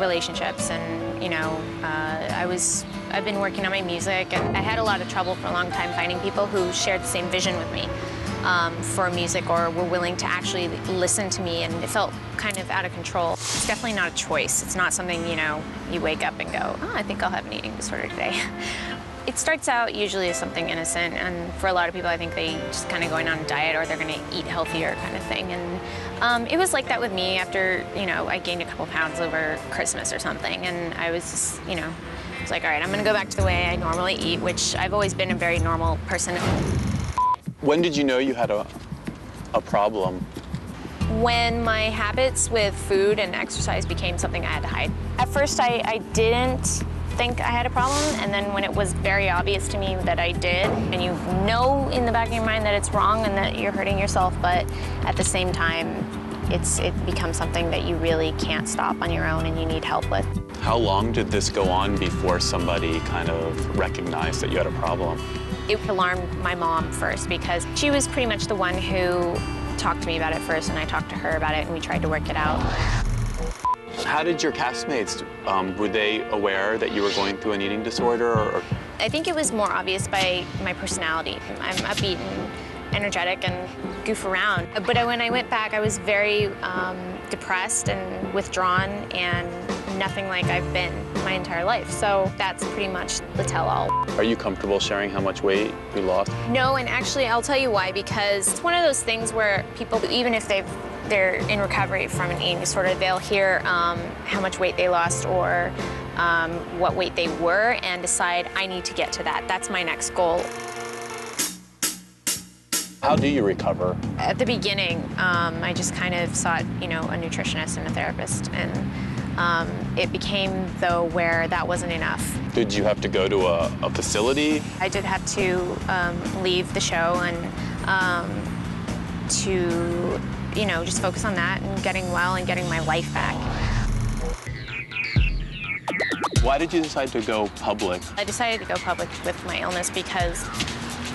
relationships, and I've been working on my music, and I had a lot of trouble for a long time finding people who shared the same vision with me for music, or were willing to actually listen to me, and it felt kind of out of control. It's definitely not a choice. It's not something, you wake up and go, oh, I think I'll have an eating disorder today. It starts out usually as something innocent, and for a lot of people, I think they just kind of going on a diet, or they're going to eat healthier kind of thing. And it was like that with me after, I gained a couple pounds over Christmas or something, and I was just, it's like, all right, I'm going to go back to the way I normally eat, which I've always been a very normal person. When did you know you had a problem? When my habits with food and exercise became something I had to hide. At first, I didn't think I had a problem, and then when it was very obvious to me that I did, and you know in the back of your mind that it's wrong and that you're hurting yourself, but at the same time, it becomes something that you really can't stop on your own and you need help with. How long did this go on before somebody kind of recognized that you had a problem? It alarmed my mom first, because she was pretty much the one who talked to me about it first, and I talked to her about it, and we tried to work it out. How did your castmates, were they aware that you were going through an eating disorder? Or? I think it was more obvious by my personality. I'm upbeat and energetic and goof around. But when I went back, I was very depressed and withdrawn, and nothing like I've been my entire life. So that's pretty much the tell-all. Are you comfortable sharing how much weight you lost? No, and actually I'll tell you why, because it's one of those things where people, even if they're in recovery from an eating disorder, they'll hear how much weight they lost, or what weight they were, and decide, I need to get to that. That's my next goal. How do you recover? At the beginning, I just kind of sought, a nutritionist and a therapist, and it became, though, where that wasn't enough. Did you have to go to a facility? I did have to leave the show and to, just focus on that and getting well and getting my life back. Why did you decide to go public? I decided to go public with my illness because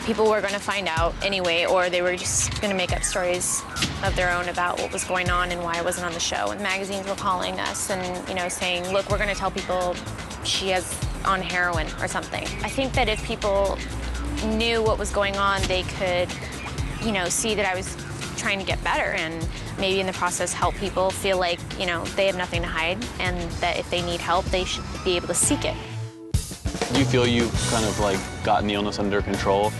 people were going to find out anyway, or they were just going to make up stories of their own about what was going on and why I wasn't on the show. And magazines were calling us and, saying, look, we're going to tell people she is on heroin or something. I think that if people knew what was going on, they could, see that I was trying to get better, and maybe in the process help people feel like, they have nothing to hide, and that if they need help, they should be able to seek it. Do you feel you've kind of gotten the illness under control?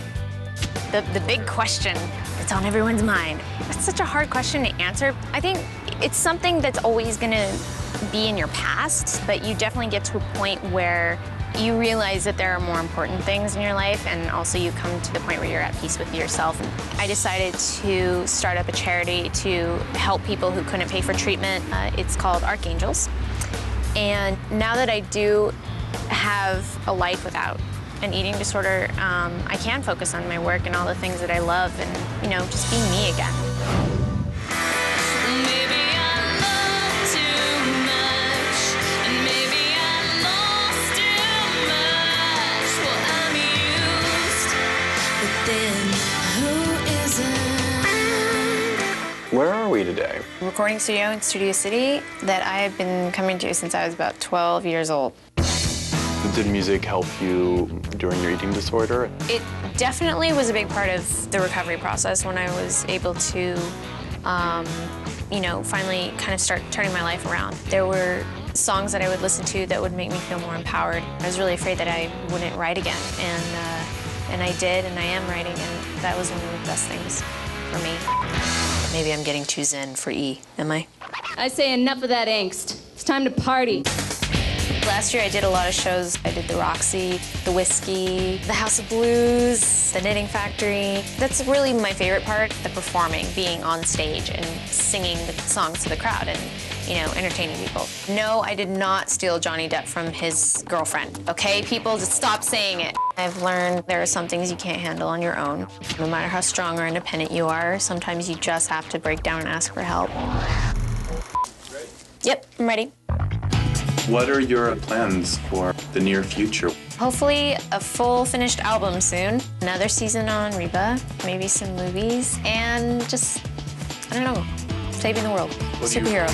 The big question that's on everyone's mind. That's such a hard question to answer. I think it's something that's always gonna be in your past, but you definitely get to a point where you realize that there are more important things in your life, and also you come to the point where you're at peace with yourself. I decided to start up a charity to help people who couldn't pay for treatment. It's called Archangels. And now that I do have a life without an eating disorder, I can focus on my work and all the things that I love, and, just being me again. Where are we today? Recording studio in Studio City that I have been coming to since I was about 12 years old. Did music help you during your eating disorder? It definitely was a big part of the recovery process when I was able to, finally kind of start turning my life around. There were songs that I would listen to that would make me feel more empowered. I was really afraid that I wouldn't write again, and I did, and I am writing, and that was one of the best things for me. Maybe I'm getting too zen for E, am I? I say enough of that angst. It's time to party. Last year I did a lot of shows. I did the Roxy, the Whiskey, the House of Blues, the Knitting Factory. That's really my favorite part, the performing, being on stage and singing the songs to the crowd and, entertaining people. No, I did not steal Johnny Depp from his girlfriend, okay? People, just stop saying it. I've learned there are some things you can't handle on your own. No matter how strong or independent you are, sometimes you just have to break down and ask for help. Ready? Yep, I'm ready. What are your plans for the near future? Hopefully a full finished album soon. Another season on Reba, maybe some movies, and just, I don't know, saving the world. Superhero.